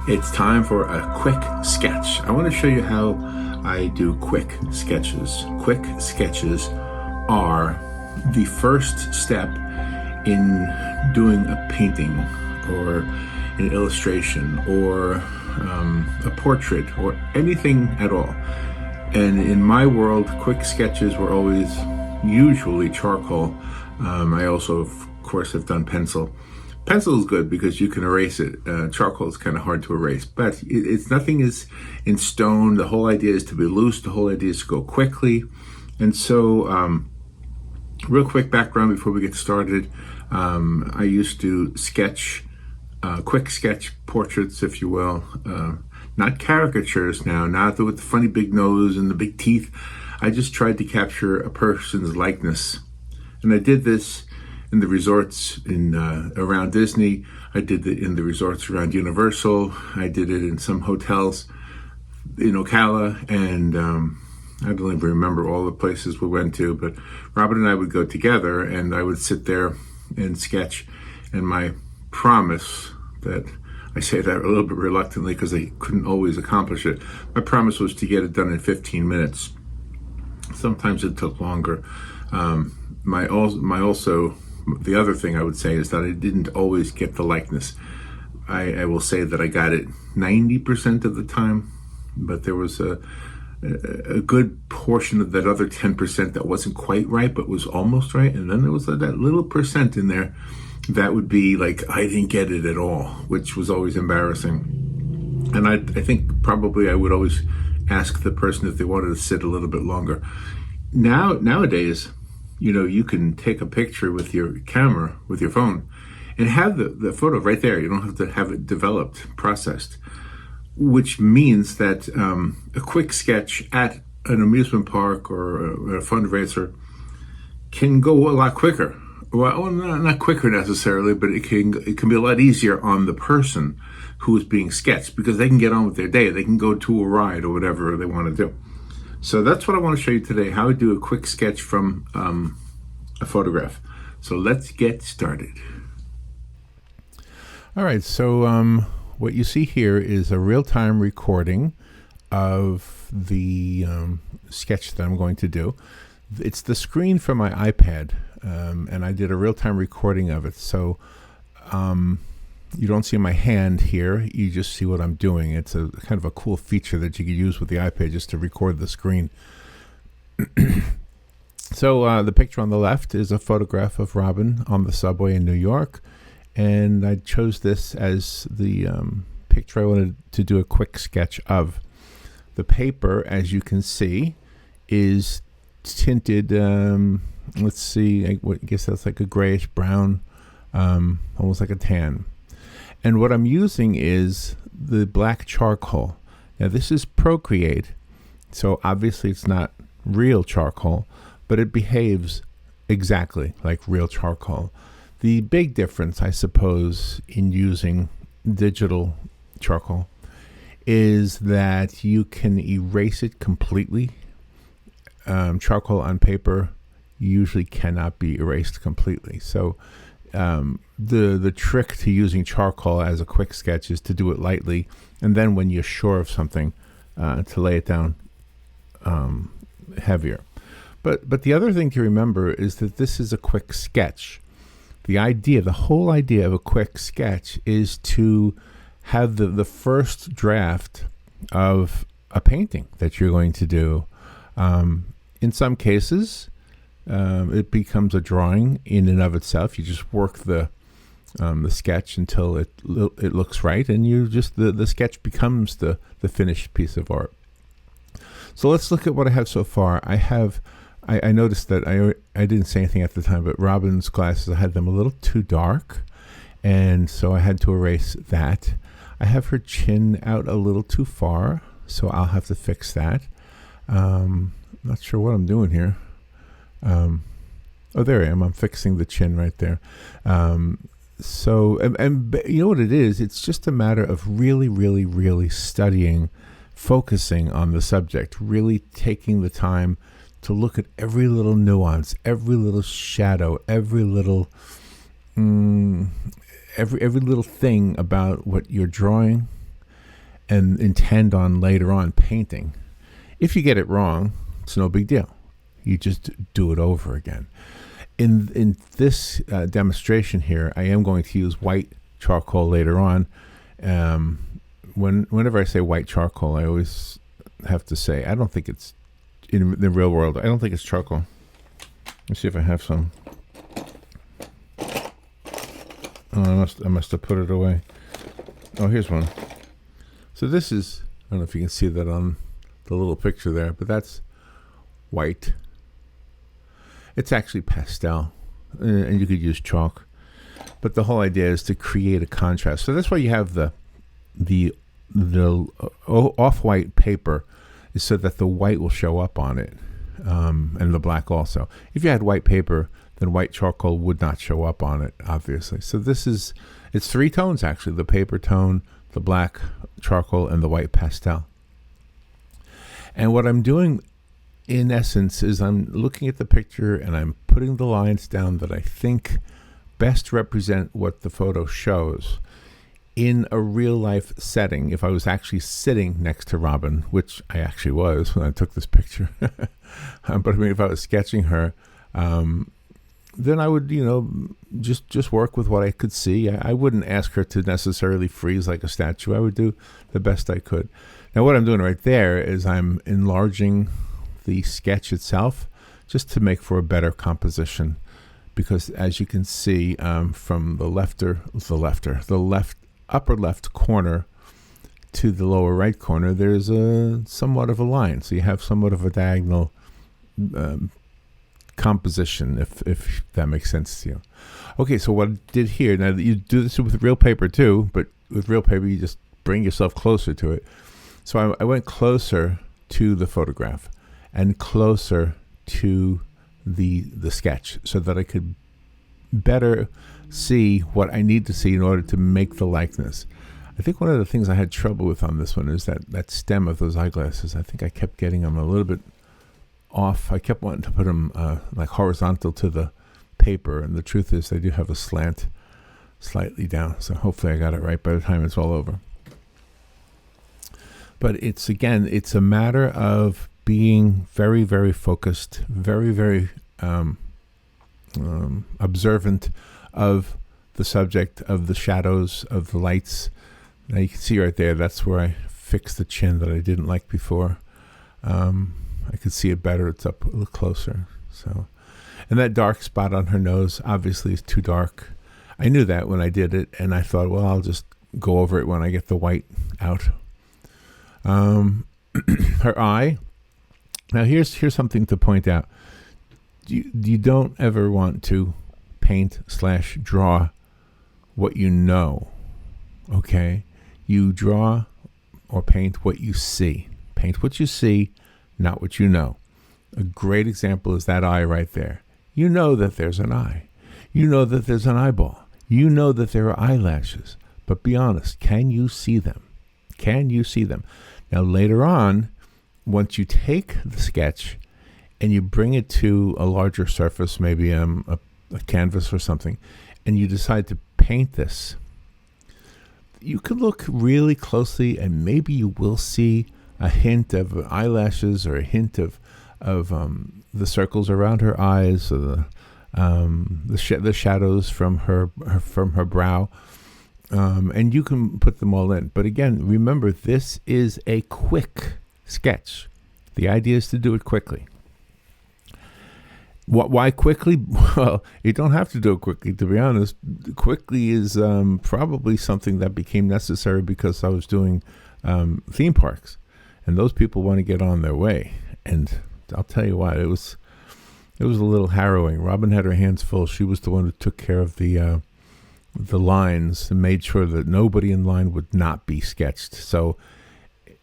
It's time for a quick sketch. I want to show you how I do quick sketches. Quick sketches are the first step in doing a painting or an illustration or a portrait or anything at all. And in my world, quick sketches were always usually charcoal. I also, of course, have done pencil. Pencil is good because you can erase it. Charcoal is kind of hard to erase, but it's nothing is in stone. The whole idea is to be loose. The whole idea is to go quickly. And so, real quick background before we get started. I used to sketch, quick sketch portraits, if you will. Not caricatures now, not with the funny big nose and the big teeth. I just tried to capture a person's likeness. And I did this in the resorts in around Disney. I did it in the resorts around Universal. I did it in some hotels in Ocala, and I don't even remember all the places we went to, but Robin and I would go together, and I would sit there and sketch. And my promise, that I say that a little bit reluctantly because I couldn't always accomplish it, my promise was to get it done in 15 minutes. Sometimes it took longer. The other thing I would say is that I didn't always get the likeness. I will say that I got it 90% of the time, but there was a good portion of that other 10% that wasn't quite right, but was almost right. And then there was that little percent in there that would be like, I didn't get it at all, which was always embarrassing. And I think probably I would always ask the person if they wanted to sit a little bit longer. Nowadays, you can take a picture with your camera, with your phone, and have the photo right there. You don't have to have it developed, processed, which means that a quick sketch at an amusement park or a fundraiser can go a lot quicker. Well, not quicker necessarily, but it can be a lot easier on the person who is being sketched because they can get on with their day. They can go to a ride or whatever they want to do. So that's what I want to show you today, how to do a quick sketch from a photograph. So let's get started. All right, so what you see here is a real-time recording of the sketch that I'm going to do. It's the screen from my iPad, and I did a real-time recording of it. So you don't see my hand here, you just see what I'm doing. It's a kind of a cool feature that you could use with the iPad just to record the screen. So the picture on the left is a photograph of Robin on the subway in New York, and I chose this as the picture I wanted to do a quick sketch of. The paper, as you can see, is tinted, let's see, I guess that's like a grayish brown, almost like a tan. And what I'm using is the black charcoal. Now this is Procreate, so obviously it's not real charcoal, but it behaves exactly like real charcoal. The big difference, I suppose, in using digital charcoal is that you can erase it completely. Charcoal on paper usually cannot be erased completely. So the trick to using charcoal as a quick sketch is to do it lightly, and then when you're sure of something, to lay it down heavier. But the other thing to remember is that this is a quick sketch. The whole idea of a quick sketch is to have the first draft of a painting that you're going to do. In some cases, it becomes a drawing in and of itself. You just work the sketch until it looks right, and the sketch becomes the finished piece of art. So let's look at what I have so far. I noticed that I didn't say anything at the time, but Robin's glasses, I had them a little too dark, and so I had to erase that. I have her chin out a little too far, so I'll have to fix that. Not sure what I'm doing here. Oh, there I am. I'm fixing the chin right there. So you know what it is? It's just a matter of really, really, really studying, focusing on the subject, really taking the time to look at every little nuance, every little shadow, every little every little thing about what you're drawing, and intend on later on painting. If you get it wrong, it's no big deal. You just do it over again. In this demonstration here, I am going to use white charcoal later on. Whenever I say white charcoal, I always have to say, I don't think it's, in the real world, I don't think it's charcoal. Let's see if I have some. Oh, I must have put it away. Oh, here's one. So this is, I don't know if you can see that on the little picture there, but that's white. It's actually pastel, and you could use chalk. But the whole idea is to create a contrast. So that's why you have the off-white paper, is so that the white will show up on it, and the black also. If you had white paper, then white charcoal would not show up on it, obviously. So it's 3 tones actually: the paper tone, the black charcoal, and the white pastel. And what I'm doing, in essence, is I'm looking at the picture and I'm putting the lines down that I think best represent what the photo shows in a real life setting. If I was actually sitting next to Robin, which I actually was when I took this picture, but I mean, if I was sketching her, then I would, just work with what I could see. I wouldn't ask her to necessarily freeze like a statue. I would do the best I could. Now, what I'm doing right there is I'm enlarging the sketch itself just to make for a better composition, because as you can see, from the upper left corner to the lower right corner, there's somewhat of a line. So you have somewhat of a diagonal composition, if that makes sense to you. Okay, so what I did here, now you do this with real paper too, but with real paper you just bring yourself closer to it. So I went closer to the photograph and closer to the sketch, so that I could better see what I need to see in order to make the likeness. I think one of the things I had trouble with on this one is that stem of those eyeglasses. I think I kept getting them a little bit off. I kept wanting to put them like horizontal to the paper, and the truth is they do have a slant slightly down, so hopefully I got it right by the time it's all over. But it's a matter of being very, very focused, very, very observant of the subject, of the shadows, of the lights. Now you can see right there, that's where I fixed the chin that I didn't like before. I could see it better. It's up a little closer. So, and that dark spot on her nose obviously is too dark. I knew that when I did it, and I thought, well, I'll just go over it when I get the white out. Her eye. Now here's something to point out. You don't ever want to paint / draw what you know. Okay? You draw or paint what you see. Paint what you see, not what you know. A great example is that eye right there. You know that there's an eye. You know that there's an eyeball. You know that there are eyelashes. But be honest, can you see them? Can you see them? Now later on, once you take the sketch and you bring it to a larger surface, maybe a canvas or something, and you decide to paint this, you could look really closely and maybe you will see a hint of eyelashes or a hint of the circles around her eyes, or the shadows from her brow, and you can put them all in. But again, remember, this is a quick sketch. The idea is to do it quickly. Why quickly? Well, you don't have to do it quickly, to be honest. Quickly is probably something that became necessary because I was doing theme parks, and those people want to get on their way. And I'll tell you what, it was a little harrowing. Robin had her hands full. She was the one who took care of the lines and made sure that nobody in line would not be sketched. So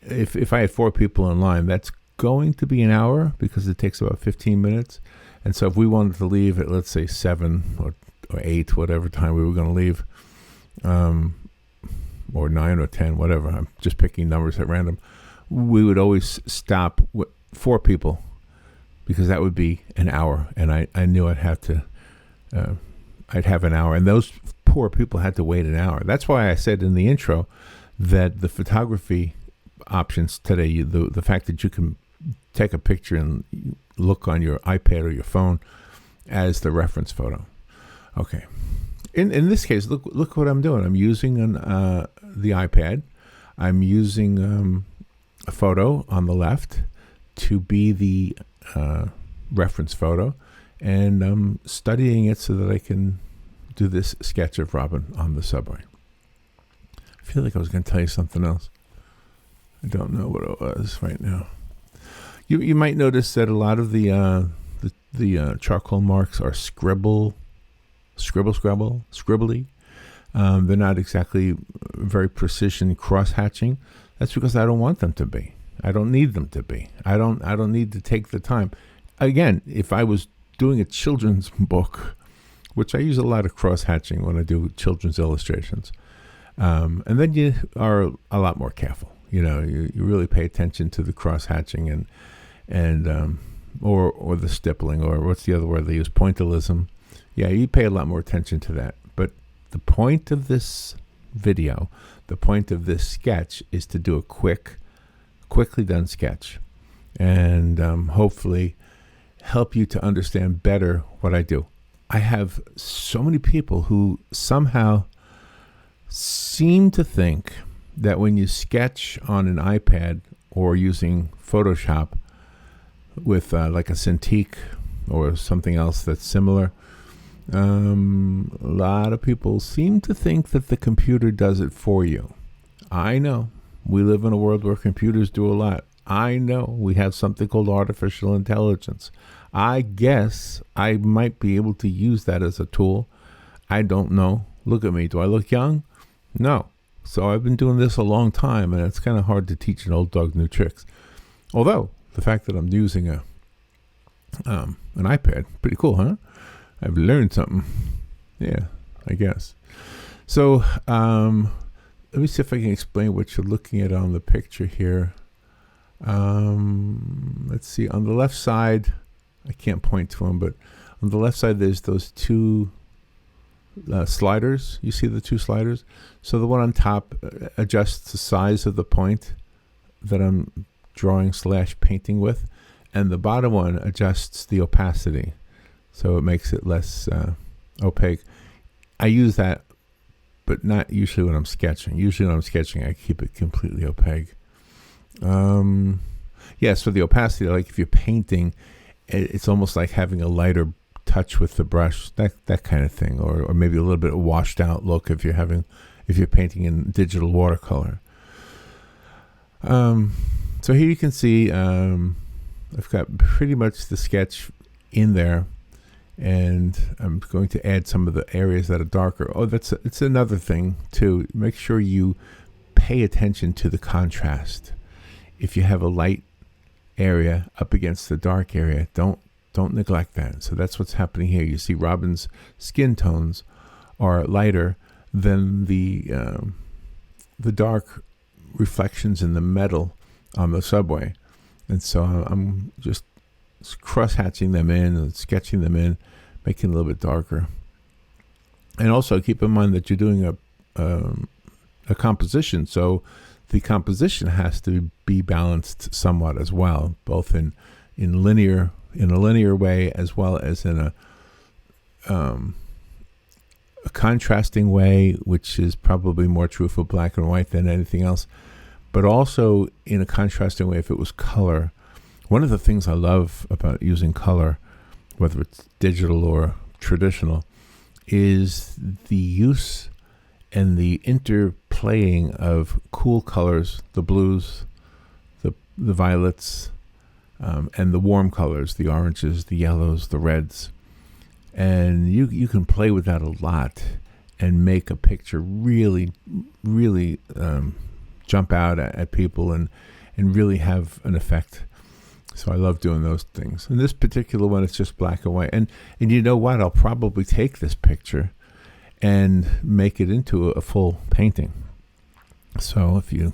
if I had 4 people in line, that's going to be an hour because it takes about 15 minutes. And so if we wanted to leave at, let's say, 7 or 8, whatever time we were going to leave, or 9 or 10, whatever, I'm just picking numbers at random, we would always stop with 4 people because that would be an hour. And I knew I'd have an hour. And those poor people had to wait an hour. That's why I said in the intro, that the photography options today, the fact that you can take a picture and look on your iPad or your phone as the reference photo. Okay. In this case, look what I'm doing. I'm using the iPad. I'm using a photo on the left to be the reference photo, and I'm studying it so that I can do this sketch of Robin on the subway. I feel like I was going to tell you something else. I don't know what it was right now. You might notice that a lot of the charcoal marks are scribbly. They're not exactly very precision cross-hatching. That's because I don't want them to be. I don't need them to be. I don't need to take the time. Again, if I was doing a children's book, which I use a lot of cross-hatching when I do children's illustrations, and then you are a lot more careful. You really pay attention to the cross-hatching and or the stippling, or what's the other word they use, pointillism. Yeah, you pay a lot more attention to that. But the point of this video, the point of this sketch, is to do a quickly done sketch, and hopefully help you to understand better what I do. I have so many people who somehow seem to think that when you sketch on an iPad or using Photoshop with like a Cintiq or something else that's similar, a lot of people seem to think that the computer does it for you. I know we live in a world where computers do a lot. I know we have something called artificial intelligence. I guess I might be able to use that as a tool. I don't know. Look at me. Do I look young? No. So I've been doing this a long time, and it's kind of hard to teach an old dog new tricks. Although the fact that I'm using an iPad, pretty cool, huh? I've learned something. Yeah, I guess. So let me see if I can explain what you're looking at on the picture here. Let's see. On the left side, I can't point to them, but on the left side, there's those two sliders. You see the two sliders? So the one on top adjusts the size of the point that I'm drawing / painting with, and the bottom one adjusts the opacity, so it makes it less opaque. I use that, but not usually when I'm sketching. Usually when I'm sketching, I keep it completely opaque. So the opacity, like if you're painting, it's almost like having a lighter touch with the brush, that kind of thing, or maybe a little bit of washed out look if you're painting in digital watercolor. So here you can see I've got pretty much the sketch in there, and I'm going to add some of the areas that are darker. It's another thing too. Make sure you pay attention to the contrast. If you have a light area up against the dark area, don't neglect that. So that's what's happening here. You see Robin's skin tones are lighter than the dark reflections in the metal on the subway. And so I'm just cross-hatching them in and sketching them in, making it a little bit darker. And also keep in mind that you're doing a composition, so the composition has to be balanced somewhat as well, both in a linear way as well as in a contrasting way, which is probably more true for black and white than anything else, but also in a contrasting way if it was color. One of the things I love about using color, whether it's digital or traditional, is the use and the interplaying of cool colors, the blues, the violets, and the warm colors, the oranges, the yellows, the reds. And you can play with that a lot and make a picture really, really jump out at people and really have an effect. So I love doing those things. In this particular one, it's just black and white. And you know what? I'll probably take this picture and make it into a full painting. So if you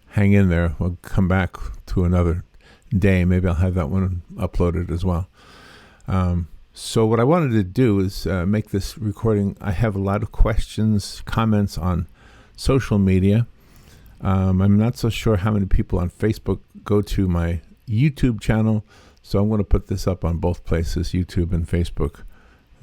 hang in there, we'll come back to another day. Maybe I'll have that one uploaded as well. So what I wanted to do is make this recording. I have a lot of questions, comments on social media. I'm not so sure how many people on Facebook go to my YouTube channel, so I'm going to put this up on both places, YouTube and Facebook.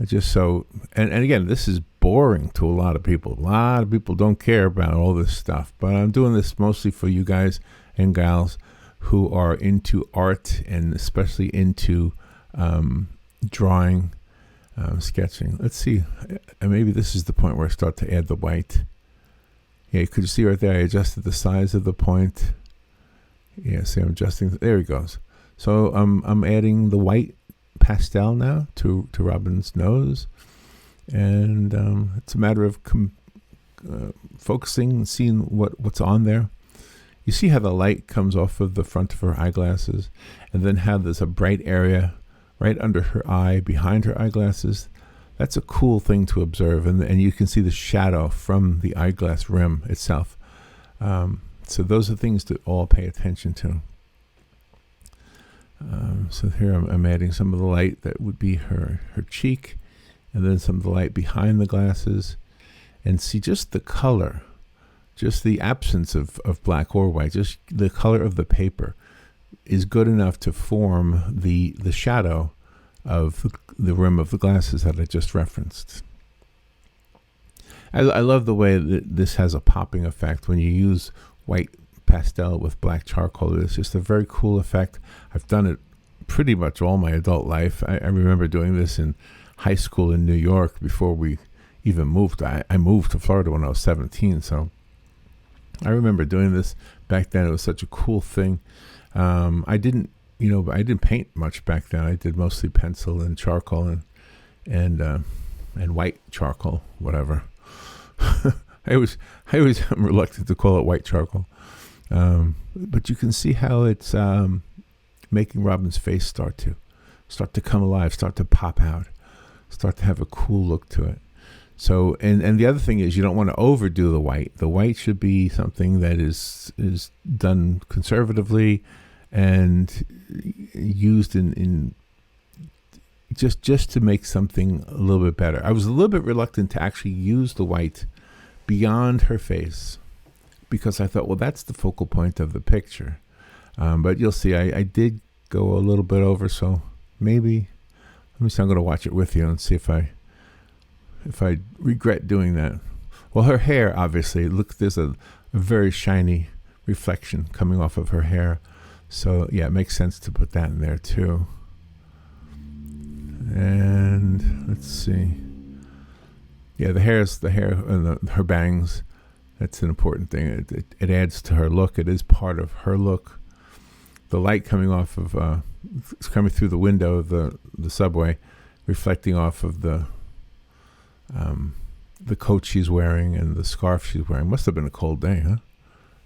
Just so, and again, this is boring to a lot of people. A lot of people don't care about all this stuff, but I'm doing this mostly for you guys and gals who are into art and especially into drawing, sketching. Let's see, maybe this is the point where I start to add the white. Yeah, could you see right there, I adjusted the size of the point. Yeah, see, I'm adjusting, there he goes. So I'm adding the white pastel now to Robin's nose, and it's a matter of focusing and seeing what's on there. You see how the light comes off of the front of her eyeglasses, and then how there's a bright area right under her eye, behind her eyeglasses. That's a cool thing to observe, and you can see the shadow from the eyeglass rim itself. So those are things to all pay attention to. So here I'm adding some of the light that would be her cheek, and then some of the light behind the glasses, and see just the color, just the absence of black or white, just the color of the paper is good enough to form the shadow of the rim of the glasses that I just referenced. I love the way that this has a popping effect when you use white pastel with black charcoal. It's just a very cool effect. I've done it pretty much all my adult life. I remember doing this in high school in New York before we even moved. I moved to Florida when I was 17, so I remember doing this back then. It was such a cool thing. I didn't paint much back then. I did mostly pencil and charcoal and white charcoal, whatever. I was reluctant to call it white charcoal. But you can see how it's making Robin's face start to come alive, start to pop out, start to have a cool look to it. So, and the other thing is, you don't want to overdo the white. The white should be something that is done conservatively and used in just to make something a little bit better. I was a little bit reluctant to actually use the white beyond her face, because I thought, well, that's the focal point of the picture. But you'll see, I did go a little bit over, so maybe, let me see, I'm going to watch it with you and see if I regret doing that. Well, her hair, obviously, look, there's a very shiny reflection coming off of her hair. So, yeah, it makes sense to put that in there, too. And let's see. Yeah, the hair and her bangs. That's an important thing. It adds to her look. It is part of her look. The light coming off of, it's coming through the window of the subway, reflecting off of the coat she's wearing and the scarf she's wearing. Must have been a cold day, huh?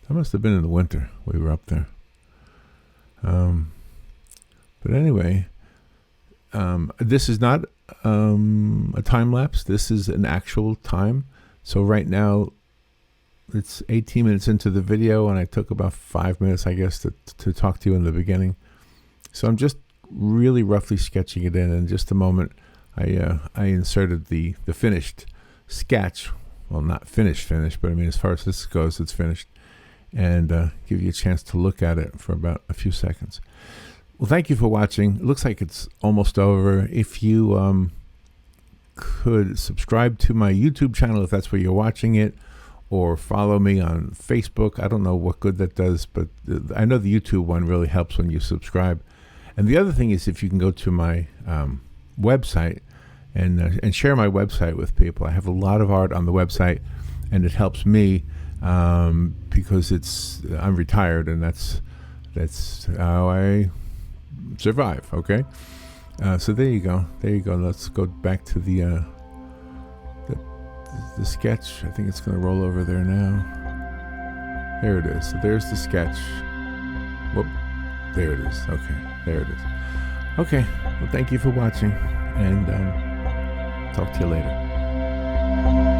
That must have been in the winter. We were up there. But anyway, this is not a time lapse. This is an actual time. So right now, it's 18 minutes into the video, and I took about 5 minutes, I guess, to talk to you in the beginning. So I'm just really roughly sketching it in. In just a moment, I inserted the finished sketch. Well, not finished, but I mean, as far as this goes, it's finished. And give you a chance to look at it for about a few seconds. Well, thank you for watching. It looks like it's almost over. If you could subscribe to my YouTube channel if that's where you're watching it, or follow me on Facebook. I don't know what good that does, but I know the YouTube one really helps when you subscribe. And the other thing is, if you can go to my website and share my website with people. I have a lot of art on the website, and it helps me because I'm retired, and that's how I survive. Okay, so there you go. Let's go back to the sketch. I think it's going to roll over there now. There it is. So there's the sketch. Whoop. There it is. Okay. There it is. Okay. Well, thank you for watching, and talk to you later.